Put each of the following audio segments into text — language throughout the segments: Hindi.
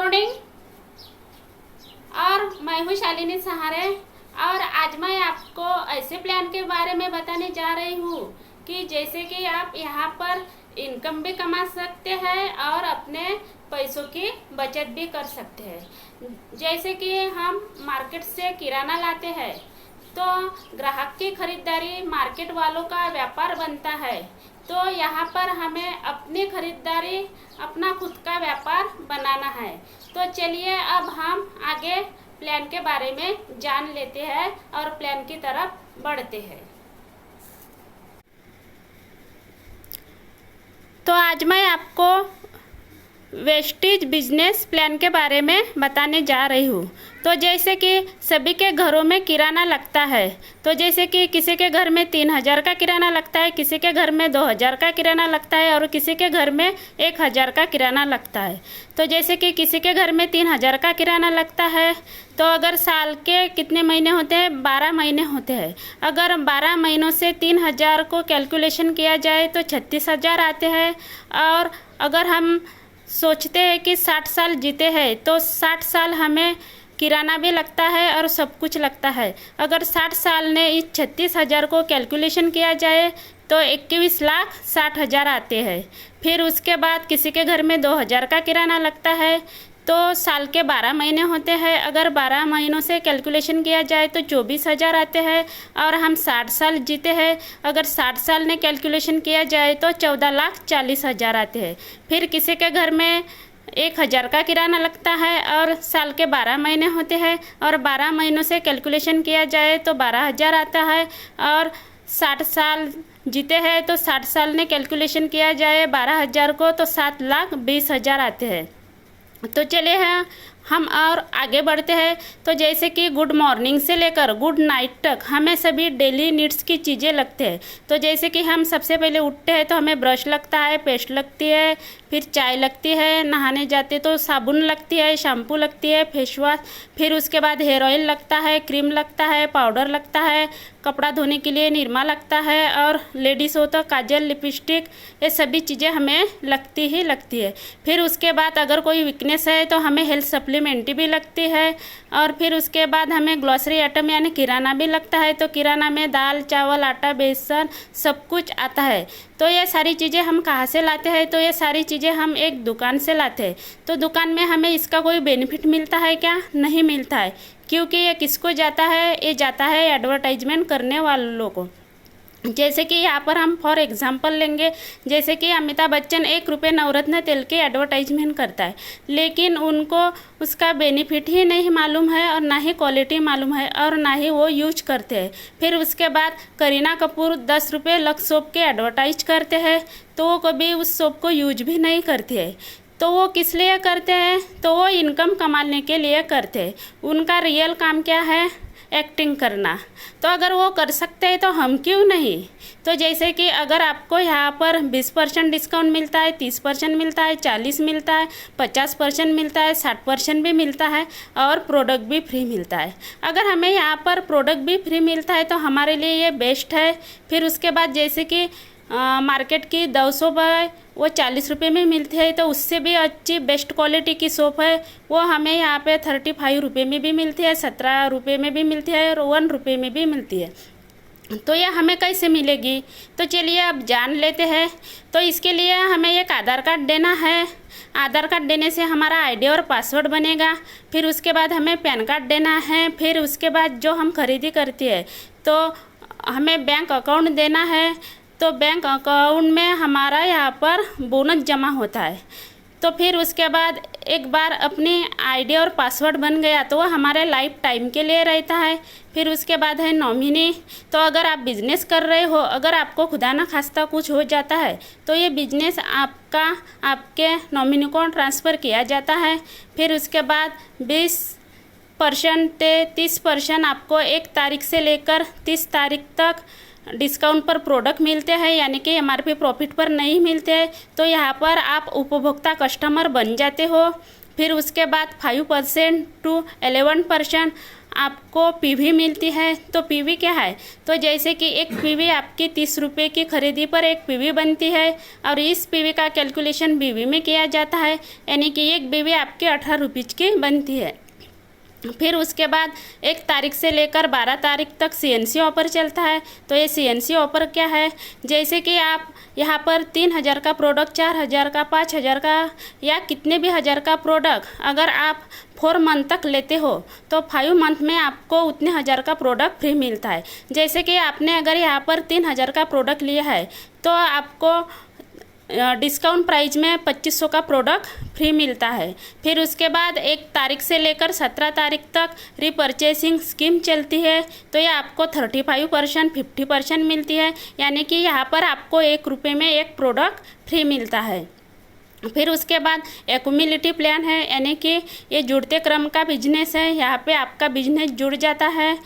मॉर्निंग। और मैं हूँ शालिनी सहारे। और आज मैं आपको ऐसे प्लान के बारे में बताने जा रही हूँ कि जैसे कि आप यहाँ पर इनकम भी कमा सकते हैं और अपने पैसों की बचत भी कर सकते हैं। जैसे कि हम मार्केट से किराना लाते हैं तो ग्राहक की खरीदारी मार्केट वालों का व्यापार बनता है। तो यहाँ पर हमें अपनी खरीदारी अपना खुद का व्यापार बनाना है। तो चलिए अब हम आगे प्लान के बारे में जान लेते हैं और प्लान की तरफ बढ़ते हैं। तो आज मैं आपको वेस्टेज बिजनेस प्लान के बारे में बताने जा रही हूँ। तो जैसे कि सभी के घरों में किराना लगता है। तो जैसे कि किसी के घर में 3000 का किराना लगता है, किसी के घर में 2000 का किराना लगता है और किसी के घर में 1000 का किराना लगता है। तो जैसे कि किसी के घर में 3000 का किराना लगता है तो अगर साल के कितने महीने होते हैं, 12 महीने होते हैं। अगर 12 महीनों से 3000 को कैलकुलेशन किया जाए तो 36,000 आते हैं। और अगर हम सोचते हैं कि 60 साल जीते हैं तो 60 साल हमें किराना भी लगता है और सब कुछ लगता है। अगर 60 साल ने इस 36,000 को कैलकुलेशन किया जाए तो 21,60,000 आते हैं। फिर उसके बाद किसी के घर में 2000 का किराना लगता है तो साल के 12 महीने होते हैं। अगर 12 महीनों से कैलकुलेशन किया जाए तो 24,000 आते हैं। और हम 60 साल जीते हैं, अगर 60 साल ने कैलकुलेशन किया जाए तो 14,40,000 आते हैं। फिर किसी के घर में 1000 का किराना लगता है और साल के 12 महीने होते हैं और 12 महीनों से कैलकुलेशन किया जाए तो 12,000 आता है। और 60 साल जीते हैं तो 60 साल ने कैलकुलेशन किया जाए 12,000 को तो 7,20,000 आते हैं। तो चलिए हम और आगे बढ़ते हैं। तो जैसे कि गुड मॉर्निंग से लेकर गुड नाइट तक हमें सभी डेली नीड्स की चीज़ें लगते हैं। तो जैसे कि हम सबसे पहले उठते हैं तो हमें ब्रश लगता है, पेस्ट लगती है, फिर चाय लगती है, नहाने जाते तो साबुन लगती है, शैम्पू लगती है, फेस वॉश, फिर उसके बाद हेयर ऑयल लगता है, क्रीम लगता है, पाउडर लगता है, कपड़ा धोने के लिए निरमा लगता है और लेडीज़ हो तो काजल, लिपस्टिक, ये सभी चीज़ें हमें लगती ही लगती है। फिर उसके बाद अगर कोई वीकनेस है तो हमें हेल्थ सप्लीमेंट्री भी लगती है। और फिर उसके बाद हमें ग्लॉसरी आइटम यानी किराना भी लगता है। तो किराना में दाल, चावल, आटा, बेसन सब कुछ आता है। तो ये सारी चीज़ें हम कहाँ से लाते हैं? तो ये सारी चीज़ें हम एक दुकान से लाते हैं। तो दुकान में हमें इसका कोई बेनिफिट मिलता है क्या? नहीं मिलता है, क्योंकि ये किसको जाता है? ये जाता है एडवर्टाइजमेंट करने वालों को। जैसे कि यहाँ पर हम फॉर एग्जांपल लेंगे, जैसे कि अमिताभ बच्चन 1 रुपये नवरत्न तेल के एडवर्टाइजमेंट करता है, लेकिन उनको उसका बेनिफिट ही नहीं मालूम है और ना ही क्वालिटी मालूम है और ना ही वो यूज करते हैं। फिर उसके बाद करीना कपूर 10 रुपये लक्स सोप के एडवर्टाइज करते हैं तो वो कभी उस सोप को यूज भी नहीं करती है। तो वो किस लिए करते हैं? तो वो इनकम कमाने के लिए करते हैं। उनका रियल काम क्या है? एक्टिंग करना। तो अगर वो कर सकते हैं तो हम क्यों नहीं? तो जैसे कि अगर आपको यहाँ पर 20% डिस्काउंट मिलता है, 30% मिलता है, 40 मिलता है, 50% मिलता है, 60% भी मिलता है और प्रोडक्ट भी फ्री मिलता है। अगर हमें यहाँ पर प्रोडक्ट भी फ्री मिलता है तो हमारे लिए ये बेस्ट है। फिर उसके बाद जैसे कि मार्केट की 200 वो 40 रुपये में मिलती है, तो उससे भी अच्छी बेस्ट क्वालिटी की सोप है वो हमें यहाँ पे 35 रुपये में भी मिलती है, 17 रुपये में भी मिलती है और 1 रुपये में भी मिलती है। तो ये हमें कैसे मिलेगी? तो चलिए अब जान लेते हैं। तो इसके लिए हमें एक आधार कार्ड देना है। आधार कार्ड देने से हमारा आईडी और पासवर्ड बनेगा। फिर उसके बाद हमें पैन कार्ड देना है। फिर उसके बाद जो हम खरीदी करते हैं तो हमें बैंक अकाउंट देना है। तो बैंक अकाउंट में हमारा यहाँ पर बोनस जमा होता है। तो फिर उसके बाद एक बार अपनी आईडी और पासवर्ड बन गया तो वो हमारे लाइफ टाइम के लिए रहता है। फिर उसके बाद है नॉमिनी। तो अगर आप बिजनेस कर रहे हो, अगर आपको खुदा ना खास्ता कुछ हो जाता है तो ये बिजनेस आपका आपके नॉमिनी को ट्रांसफ़र किया जाता है। फिर उसके बाद 20% से 30% आपको 1 तारीख से लेकर 30 तारीख तक डिस्काउंट पर प्रोडक्ट मिलते हैं, यानी कि एमआरपी प्रॉफिट पर नहीं मिलते हैं। तो यहाँ पर आप उपभोक्ता कस्टमर बन जाते हो। फिर उसके बाद 5% to 11% आपको पीवी मिलती है। तो पीवी क्या है? तो जैसे कि एक पीवी आपकी 30 रुपये की खरीदी पर एक पीवी बनती है और इस पीवी का कैलकुलेशन बीवी में किया जाता है, यानी कि एक बीवी आपकी 18 रुपीज़ की बनती है। फिर उसके बाद 1 तारीख से लेकर 12 तारीख तक सीएनसी ऑफर चलता है। तो ये सीएनसी ऑफर क्या है? जैसे कि आप यहाँ पर 3000 का प्रोडक्ट, 4000 का, 5000 का या कितने भी हज़ार का प्रोडक्ट अगर आप 4 मंथ तक लेते हो तो 5 मंथ में आपको उतने हज़ार का प्रोडक्ट फ्री मिलता है। जैसे कि आपने अगर यहाँ पर 3000 का प्रोडक्ट लिया है तो आपको डिस्काउंट प्राइस में 2500 का प्रोडक्ट फ्री मिलता है। फिर उसके बाद 1 तारीख से लेकर 17 तारीख तक रीपरचेसिंग स्कीम चलती है। तो ये आपको 35%, 50% मिलती है, यानी कि यहाँ पर आपको 1 रुपये में एक प्रोडक्ट फ्री मिलता है। फिर उसके बाद एक्यूमुलेटिव प्लान है, यानी कि ये जुड़ते क्रम का बिजनेस है, यहाँ पे आपका बिजनेस जुड़ जाता है।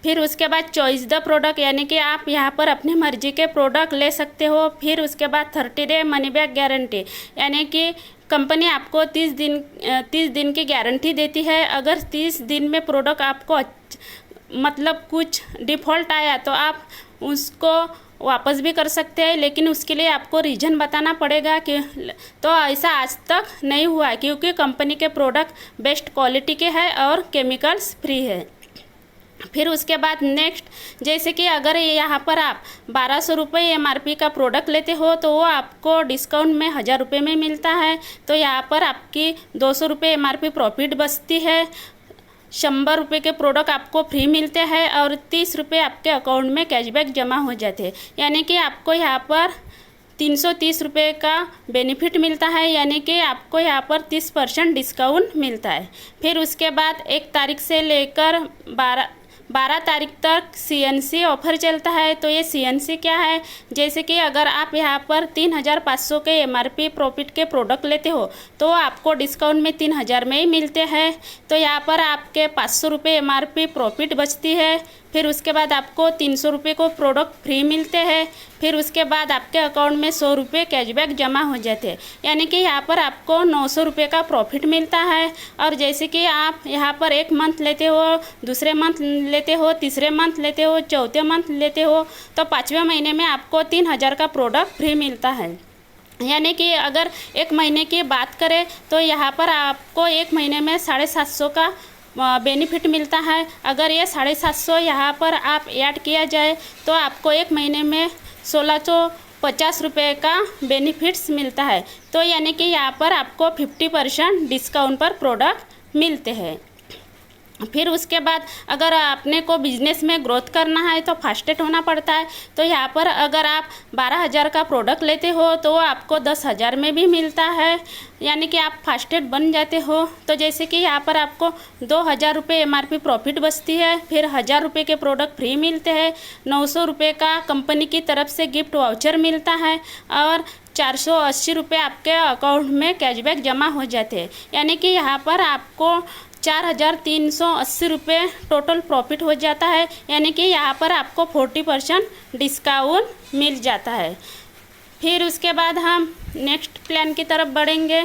फिर उसके बाद चॉइस द प्रोडक्ट, यानी कि आप यहाँ पर अपनी मर्जी के प्रोडक्ट ले सकते हो। फिर उसके बाद 30 डे मनी बैक गारंटी, यानी कि कंपनी आपको 30 दिन की गारंटी देती है। अगर 30 दिन में प्रोडक्ट आपको मतलब कुछ डिफ़ॉल्ट आया तो आप उसको वापस भी कर सकते हैं, लेकिन उसके लिए आपको रीज़न बताना पड़ेगा कि तो ऐसा आज तक नहीं हुआ क्योंकि कंपनी के प्रोडक्ट बेस्ट क्वालिटी के हैं और केमिकल्स फ्री है। फिर उसके बाद नेक्स्ट, जैसे कि अगर यहाँ पर आप 1200 रुपये MRP का प्रोडक्ट लेते हो तो वो आपको डिस्काउंट में 1000 रुपये में मिलता है। तो यहाँ पर आपकी 200 रुपये MRP प्रॉफिट बचती है। 100 रुपये के प्रोडक्ट आपको फ्री मिलते हैं और 30 रुपये आपके अकाउंट में कैशबैक जमा हो जाते हैं, यानी कि आपको यहाँ पर 330 रुपये का बेनिफिट मिलता है, यानी कि आपको यहाँ पर 30% डिस्काउंट मिलता है। फिर उसके बाद 1 तारीख से लेकर 12 तारीख तक सीएनसी ऑफर चलता है। तो ये सीएनसी क्या है? जैसे कि अगर आप यहाँ पर 3500 के MRP प्रॉफिट के प्रोडक्ट लेते हो तो आपको डिस्काउंट में 3000 में ही मिलते हैं। तो यहाँ पर आपके 500 रुपये MRP प्रॉफिट बचती है। फिर उसके बाद आपको 300 रुपये को प्रोडक्ट फ्री मिलते हैं। फिर उसके बाद आपके अकाउंट में 100 रुपये कैशबैक जमा हो जाते हैं, यानी कि यहाँ पर आपको 900 रुपये का प्रॉफिट मिलता है। और जैसे कि आप यहाँ पर 1 मंथ लेते हो, दूसरे मंथ लेते हो, तीसरे मंथ लेते हो, चौथे मंथ लेते हो तो 5वें महीने में आपको 3000 का प्रोडक्ट फ्री मिलता है। यानी कि अगर 1 महीने की बात करें तो यहाँ पर आपको 1 महीने में 750 का बेनिफिट मिलता है। अगर ये 750 यहाँ पर आप ऐड किया जाए तो आपको 1 महीने में 1650 रुपये का बेनिफिट्स मिलता है। तो यानी कि यहाँ पर आपको 50% डिस्काउंट पर प्रोडक्ट मिलते हैं। फिर उसके बाद अगर आपने को बिजनेस में ग्रोथ करना है तो फास्टेट होना पड़ता है। तो यहाँ पर अगर आप 12,000 का प्रोडक्ट लेते हो तो आपको 10,000 में भी मिलता है, यानी कि आप फास्टेट बन जाते हो। तो जैसे कि यहाँ पर आपको 2,000 रुपये MRP प्रॉफिट बचती है, फिर 1,000 रुपये के प्रोडक्ट फ्री मिलते हैं, 900 रुपये का कंपनी की तरफ से गिफ्ट वाउचर मिलता है और 480 रुपये आपके अकाउंट में कैशबैक जमा हो जाते हैं। यानी कि यहाँ पर आपको 4,380 रुपये टोटल प्रॉफिट हो जाता है, यानी कि यहाँ पर आपको 40% डिस्काउंट मिल जाता है। फिर उसके बाद हम नेक्स्ट प्लान की तरफ बढ़ेंगे।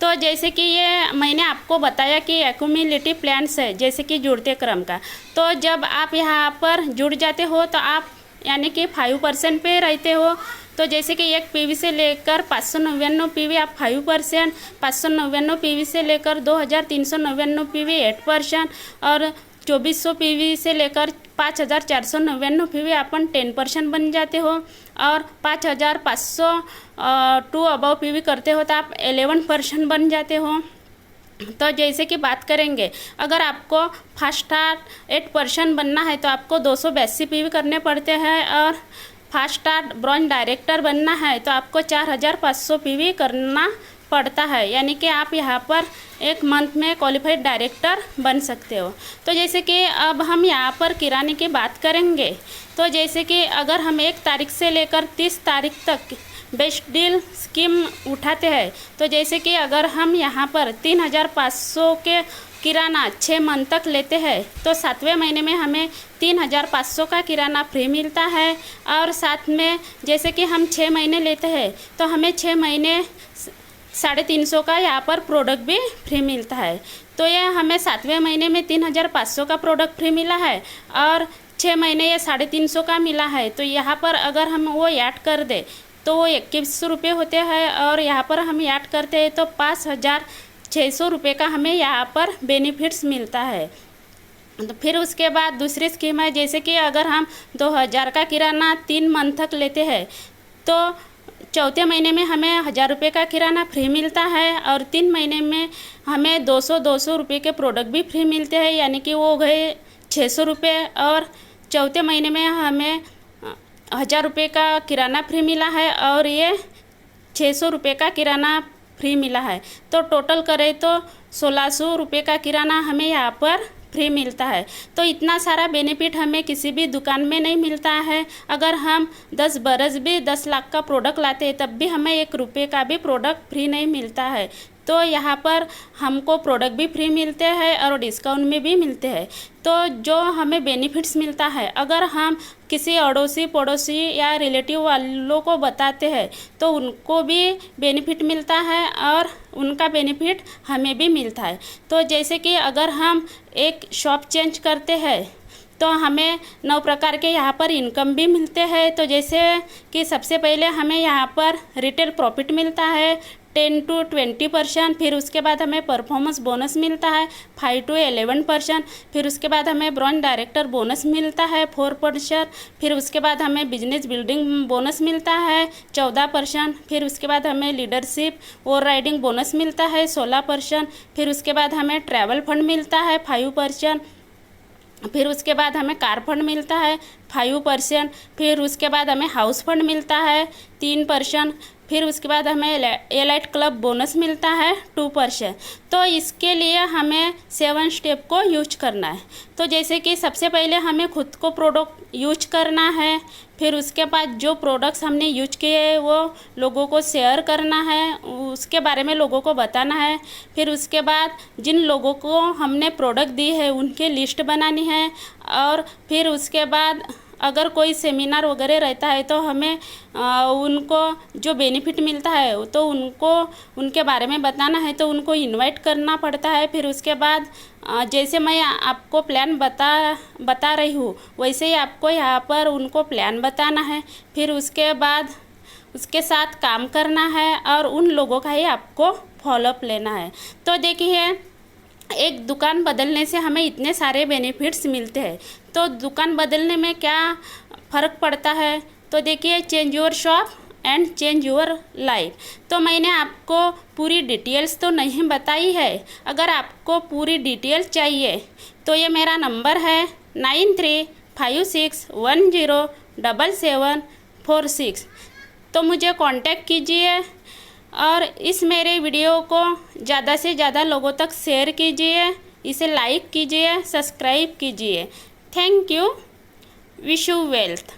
तो जैसे कि ये मैंने आपको बताया कि एक्यूमुलेटिव प्लान्स है, जैसे कि जुड़ते क्रम का। तो जब आप यहाँ पर जुड़ जाते हो तो आप यानी कि 5% पे रहते हो। तो जैसे कि 1 PV से लेकर 599 PV आप 5%, 599 PV से लेकर 2,399 PV 8% और 2400 PV से लेकर 5,499 PV अपन 10% बन जाते हो और 5,500 टू अबव PV करते हो तो आप 11% बन जाते हो। तो जैसे कि बात करेंगे, अगर आपको फास्ट स्टार्ट 8% बनना है तो आपको 282 PV करने पड़ते हैं और फास्ट स्टार्ट ब्रॉन्ज डायरेक्टर बनना है तो आपको 4,500 PV करना पड़ता है, यानी कि आप यहाँ पर 1 मंथ में क्वालिफाइड डायरेक्टर बन सकते हो। तो जैसे कि अब हम यहाँ पर किराने की बात करेंगे। तो जैसे कि अगर हम 1 तारीख से लेकर 30 तारीख तक बेस्ट डील स्कीम उठाते हैं, तो जैसे कि अगर हम यहाँ पर 3,500 के किराना 6 मंथ तक लेते हैं तो 7वें महीने में हमें 3,500 का किराना फ्री मिलता है। और साथ में जैसे कि हम 6 महीने लेते हैं तो हमें 6 महीने 350 का यहाँ पर प्रोडक्ट भी फ्री मिलता है। तो ये हमें 7वें महीने में 3500 का प्रोडक्ट फ्री मिला है और 6 महीने ये 350 का मिला है। तो यहाँ पर अगर हम वो ऐड कर दे तो वो 2100 रुपये होते हैं और यहाँ पर हम ऐड करते हैं तो 5600 रुपये का हमें यहाँ पर बेनिफिट्स मिलता है। तो फिर उसके बाद दूसरी स्कीम है, जैसे कि अगर हम 2000 का किराना 3 मंथ तक लेते हैं तो चौथे महीने में हमें 1000 रुपये का किराना फ्री मिलता है और 3 महीने में हमें 200 रुपये के प्रोडक्ट भी फ्री मिलते हैं, यानी कि वो गए 600 रुपये। और चौथे महीने में हमें 1000 रुपये का किराना फ्री मिला है और ये 600 रुपये का किराना फ्री मिला है। तो टोटल करें तो 1600 रुपये का किराना हमें यहाँ पर फ्री मिलता है। तो इतना सारा बेनिफिट हमें किसी भी दुकान में नहीं मिलता है। अगर हम 10 बरस भी 10 लाख का प्रोडक्ट लाते हैं तब भी हमें 1 रुपये का भी प्रोडक्ट फ्री नहीं मिलता है। तो यहाँ पर हमको प्रोडक्ट भी फ्री मिलते हैं और डिस्काउंट में भी मिलते हैं। तो जो हमें बेनिफिट्स मिलता है, अगर हम किसी अड़ोसी पड़ोसी या रिलेटिव वालों को बताते हैं तो उनको भी बेनिफिट मिलता है और उनका बेनिफिट हमें भी मिलता है। तो जैसे कि अगर हम एक शॉप चेंज करते हैं तो हमें 9 प्रकार के यहाँ पर इनकम भी मिलते हैं। तो जैसे कि सबसे पहले हमें यहाँ पर रिटेल प्रॉफिट मिलता है 10 to 20%। फिर उसके बाद हमें परफॉर्मेंस बोनस मिलता है 5 to 11%। फिर उसके बाद हमें ब्रांच डायरेक्टर बोनस मिलता है 4%। फिर उसके बाद हमें बिजनेस बिल्डिंग बोनस मिलता है 14%। फिर उसके बाद हमें लीडरशिप और राइडिंग बोनस मिलता है 16%। फिर उसके बाद हमें ट्रैवल फंड मिलता है 5%। फिर उसके बाद हमें कार फंड मिलता है 5%। फिर उसके बाद हमें हाउस फंड मिलता है 3%। फिर उसके बाद हमें एलाइट क्लब बोनस मिलता है 2%। तो इसके लिए हमें 7 स्टेप को यूज करना है। तो जैसे कि सबसे पहले हमें खुद को प्रोडक्ट यूज करना है। फिर उसके बाद जो प्रोडक्ट्स हमने यूज किए वो लोगों को शेयर करना है, उसके बारे में लोगों को बताना है। फिर उसके बाद जिन लोगों को हमने प्रोडक्ट दी है उनकी लिस्ट बनानी है। और फिर उसके बाद अगर कोई सेमिनार वगैरह रहता है तो हमें उनको जो बेनिफिट मिलता है तो उनको उनके बारे में बताना है, तो उनको इनवाइट करना पड़ता है। फिर उसके बाद जैसे मैं आपको प्लान बता रही हूँ वैसे ही आपको यहाँ पर उनको प्लान बताना है। फिर उसके बाद उसके साथ काम करना है और उन लोगों का ही आपको फॉलोअप लेना है। तो देखिए, एक दुकान बदलने से हमें इतने सारे बेनिफिट्स मिलते हैं। तो दुकान बदलने में क्या फ़र्क पड़ता है, तो देखिए, change your shop and change your life. तो मैंने आपको पूरी डिटेल्स तो नहीं बताई है। अगर आपको पूरी डिटेल चाहिए तो ये मेरा नंबर है 9356107746। तो मुझे कांटेक्ट कीजिए और इस मेरे वीडियो को ज़्यादा से ज़्यादा लोगों तक शेयर कीजिए, इसे लाइक कीजिए, सब्सक्राइब कीजिए। Thank you. Wish you wealth.